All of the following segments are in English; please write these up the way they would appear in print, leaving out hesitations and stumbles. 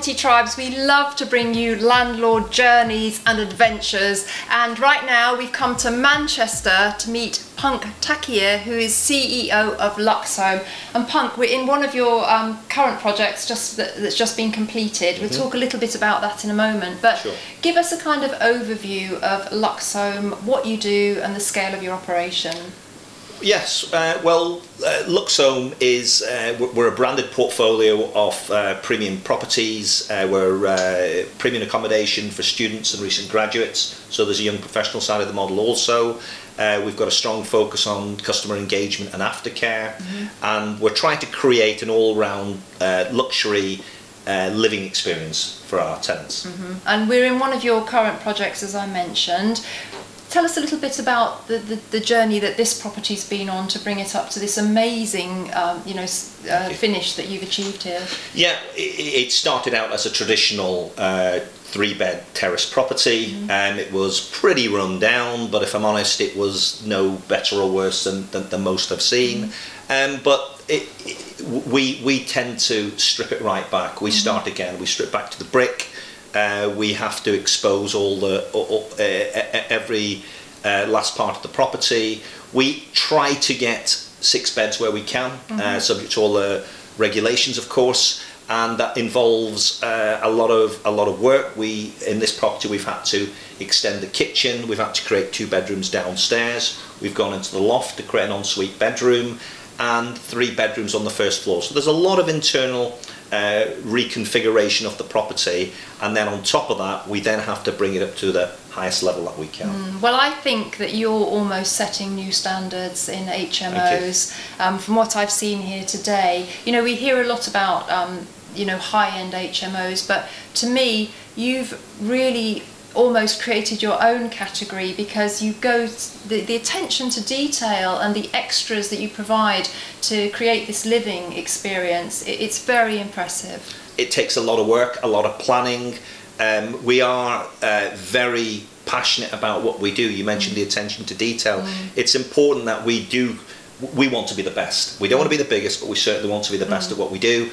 Property Tribes, we love to bring you landlord journeys and adventures, and right now we've come to Manchester to meet Punk Takiar, who is CEO of Luxome. And Punk, we're in one of your current projects that's just been completed. We'll talk a little bit about that in a moment, but Sure. Give us a kind of overview of Luxome, what you do and the scale of your operation. Yes, Luxome is, we're a branded portfolio of premium properties. We're premium accommodation for students and recent graduates, so there's a young professional side of the model also. We've got a strong focus on customer engagement and aftercare, and we're trying to create an all-round luxury living experience for our tenants. And we're in one of your current projects, as I mentioned. Tell us a little bit about the journey that this property's been on to bring it up to this amazing, finish that you've achieved here. Yeah, it started out as a traditional three-bed terrace property. It was pretty run down, but if I'm honest, it was no better or worse than most I've seen. But we tend to strip it right back. We start again. We strip back to the brick. We have to expose every last part of the property. We try to get 6 beds where we can, subject to all the regulations, of course, and that involves a lot of work. In this property we've had to extend the kitchen. We've had to create 2 bedrooms downstairs. We've gone into the loft to create an ensuite bedroom and 3 bedrooms on the first floor. So there's a lot of internal reconfiguration of the property, and then on top of that we then have to bring it up to the highest level that we can. Well, I think that you're almost setting new standards in HMOs. From what I've seen here today, we hear a lot about high-end HMOs, but to me you've really almost created your own category, because you go the attention to detail and the extras that you provide to create this living experience. It's very impressive. It takes a lot of work, a lot of planning. We are very passionate about what we do. You mentioned the attention to detail. It's important that we want to be the best. We don't want to be the biggest, but we certainly want to be the best at what we do.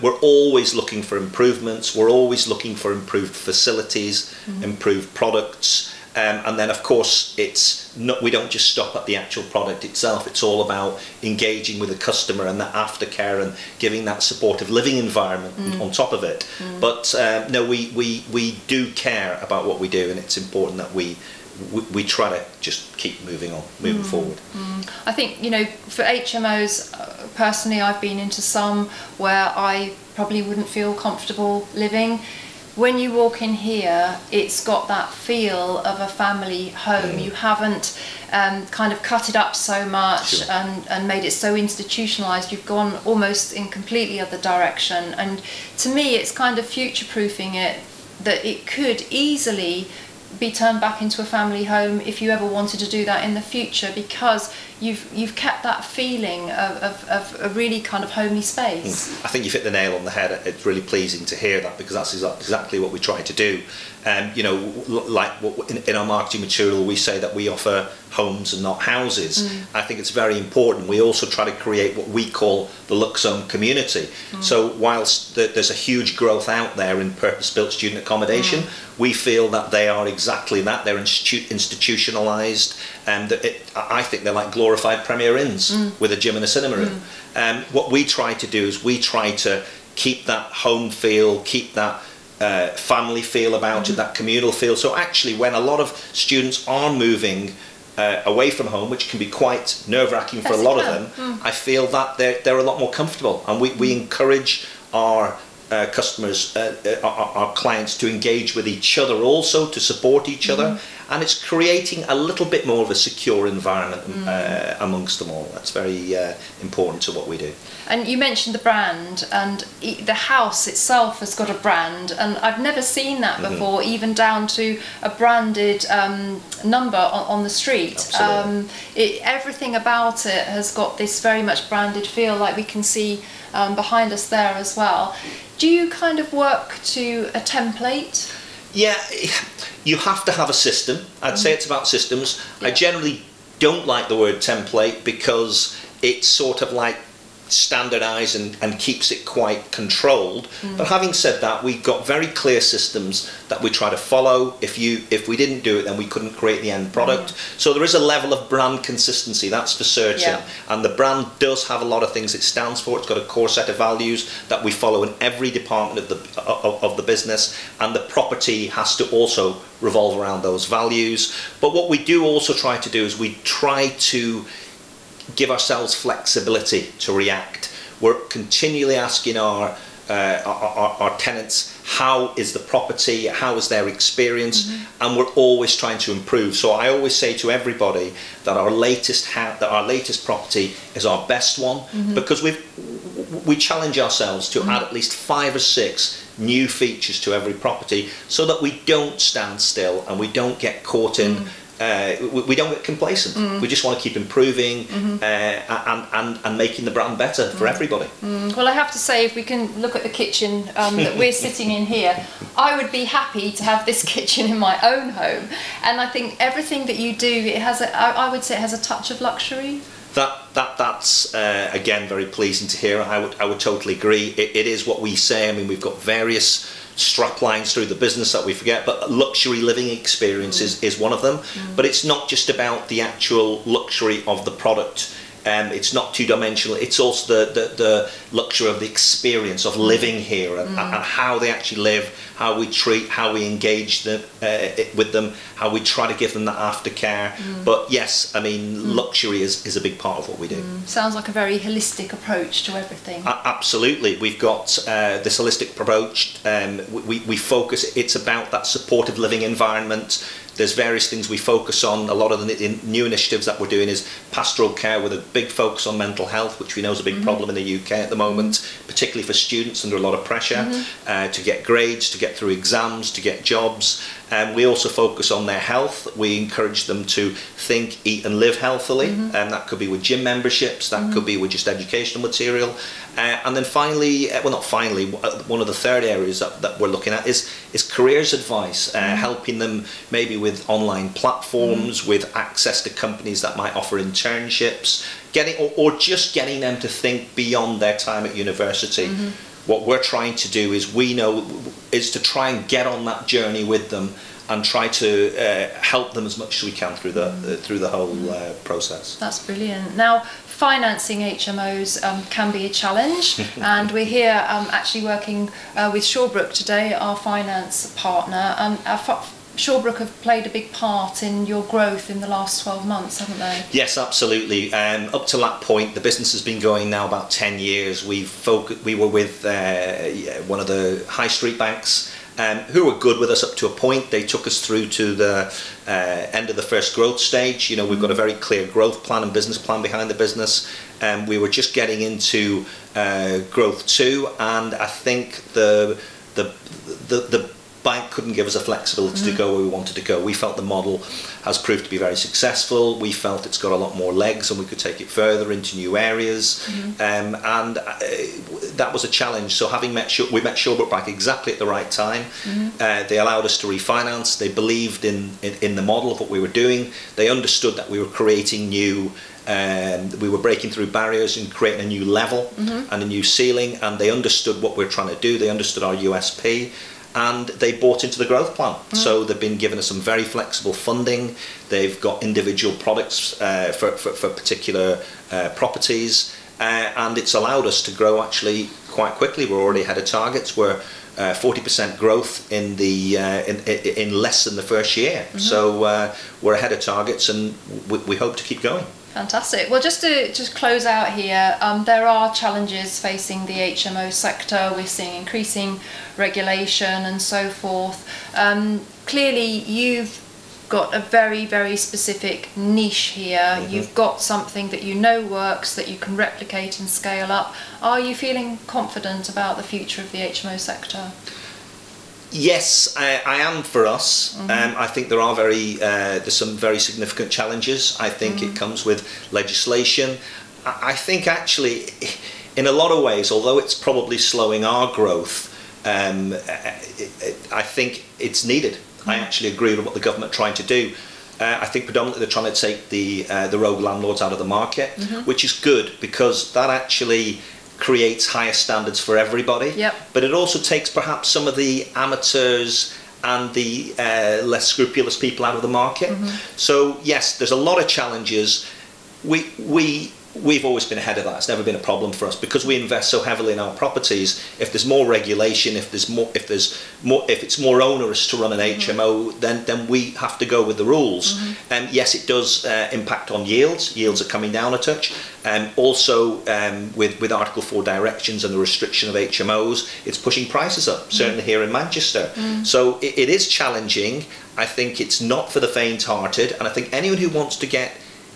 We're always looking for improvements. We're always looking for improved facilities, improved products, and then of course we don't just stop at the actual product itself. It's all about engaging with the customer and the aftercare and giving that supportive living environment on top of it. But no, we do care about what we do, and it's important that we try to just keep moving forward. I think, for HMOs, personally, I've been into some where I probably wouldn't feel comfortable living. When you walk in here, it's got that feel of a family home. You haven't kind of cut it up so much and made it so institutionalized. You've gone almost in completely other direction. And to me, it's kind of future-proofing it, that it could easily be turned back into a family home if you ever wanted to do that in the future, because you've kept that feeling of a really kind of homely space. I think you've hit the nail on the head. It's really pleasing to hear that, because that's exactly what we try to do. Like in our marketing material, we say that we offer homes and not houses. I think it's very important. We also try to create what we call the Luxome community. So whilst there's a huge growth out there in purpose-built student accommodation, we feel that they are exactly that. They're institutionalized, and I think they're like glorified Premier Inns with a gym and a cinema room. What we try to do is we try to keep that home feel, keep that family feel about it, that communal feel. So actually, when a lot of students are moving away from home, which can be quite nerve-wracking for a lot of them, I feel that they're a lot more comfortable, and we encourage our customers, our clients, to engage with each other also, to support each other, and it's creating a little bit more of a secure environment amongst them all. That's very important to what we do. And you mentioned the brand, and the house itself has got a brand, and I've never seen that before, even down to a branded number on the street. Everything about it has got this very much branded feel, like we can see behind us there as well. Do you kind of work to a template? Yeah, you have to have a system. I'd say it's about systems. I generally don't like the word template, because it's sort of like standardised and keeps it quite controlled. But having said that, we've got very clear systems that we try to follow. If we didn't do it, then we couldn't create the end product. So there is a level of brand consistency, that's for certain. And the brand does have a lot of things it stands for. It's got a core set of values that we follow in every department of the business, and the property has to also revolve around those values. But what we do also try to do is we try to give ourselves flexibility to react. We're continually asking our tenants, how is the property, how is their experience, and we're always trying to improve. So I always say to everybody that our latest property is our best one, because we challenge ourselves to add at least 5 or 6 new features to every property, so that we don't stand still and we don't get caught in we don't get complacent. We just want to keep improving and making the brand better for everybody. Well, I have to say, if we can look at the kitchen that we're sitting in here, I would be happy to have this kitchen in my own home. And I think everything that you do, it has I would say it has a touch of luxury. That's again very pleasing to hear. I would totally agree. It is what we say. I mean, we've got various strap lines through the business that we forget, but luxury living experience is one of them. But it's not just about the actual luxury of the product. It's not two-dimensional. It's also the luxury of the experience of living here and how they actually live, how we treat, how we engage them, with them, how we try to give them that aftercare. But yes, I mean, luxury is a big part of what we do. Sounds like a very holistic approach to everything. Absolutely. We've got this holistic approach. We focus, it's about that supportive living environment. There's various things we focus on. A lot of the new initiatives that we're doing is pastoral care with a big focus on mental health, which we know is a big problem in the UK at the moment, particularly for students under a lot of pressure to get grades, to get through exams, to get jobs. We also focus on their health. We encourage them to think, eat and live healthily, and that could be with gym memberships, that could be with just educational material. And then finally, well not finally, one of the third areas that we're looking at is careers advice, helping them maybe with online platforms, with access to companies that might offer internships, or just getting them to think beyond their time at university. What we're trying to do is to try and get on that journey with them and try to help them as much as we can through the whole process. That's brilliant. Now, financing HMOs can be a challenge, and we're here actually working with Shawbrook today, our finance partner, and Shawbrook have played a big part in your growth in the last 12 months, haven't they? Yes, absolutely. Up to that point, the business has been going now about 10 years. We were with one of the high street banks, who were good with us up to a point. They took us through to the end of the first growth stage. You know, we've got a very clear growth plan and business plan behind the business. We were just getting into growth 2, and I think the bank couldn't give us a flexibility to go where we wanted to go. We felt the model has proved to be very successful. We felt it's got a lot more legs and we could take it further into new areas. And that was a challenge. So we met Shawbrook Bank exactly at the right time. They allowed us to refinance. They believed in the model of what we were doing. They understood that we were creating new we were breaking through barriers and creating a new level and a new ceiling, and they understood what we're trying to do. They understood our USP, and they bought into the growth plan. So they've been giving us some very flexible funding. They've got individual products for particular properties, and it's allowed us to grow actually quite quickly. We're already ahead of targets. We're 40% growth in less than the first year. So we're ahead of targets, and we hope to keep going. Fantastic. Well, just to close out here, there are challenges facing the HMO sector. We're seeing increasing regulation and so forth. Clearly, you've got a very, very specific niche here. You've got something that you know works, that you can replicate and scale up. Are you feeling confident about the future of the HMO sector? Yes, I am for us. I think there's some very significant challenges. I think it comes with legislation. I think actually, in a lot of ways, although it's probably slowing our growth, I think it's needed. I actually agree with what the government are trying to do. I think predominantly they're trying to take the rogue landlords out of the market, which is good because that actually creates higher standards for everybody. Yep. But it also takes perhaps some of the amateurs and the less scrupulous people out of the market. So yes, there's a lot of challenges. We've always been ahead of that. It's never been a problem for us because we invest so heavily in our properties. If there's more regulation, if it's more onerous to run an HMO, then we have to go with the rules. And yes, it does impact on yields. Yields are coming down a touch. Also, with Article 4 directions and the restriction of HMOs, it's pushing prices up. Certainly here in Manchester. So it is challenging. I think it's not for the faint-hearted, and I think anyone who wants to get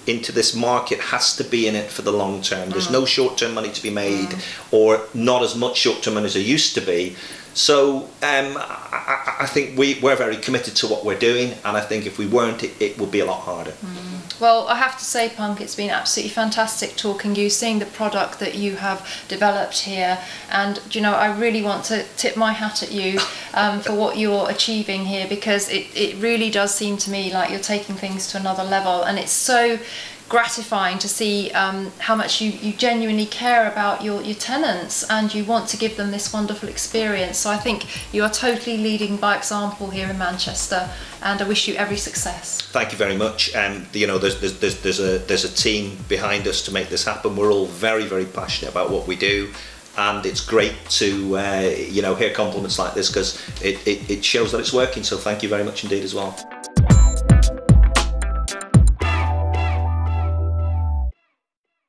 into this market has to be in it for the long term. There's no short-term money to be made, or not as much short-term money as there used to be. So I think we're very committed to what we're doing, and I think if we weren't, it would be a lot harder. Well, I have to say, Punk, it's been absolutely fantastic talking to you, seeing the product that you have developed here, and you know, I really want to tip my hat at you for what you're achieving here, because it really does seem to me like you're taking things to another level, and it's so gratifying to see how much you genuinely care about your tenants, and you want to give them this wonderful experience. So I think you are totally leading by example here in Manchester, and I wish you every success. Thank you very much. You know, there's a team behind us to make this happen. We're all very, very passionate about what we do, and it's great to you know, hear compliments like this, because it shows that it's working. So thank you very much indeed as well.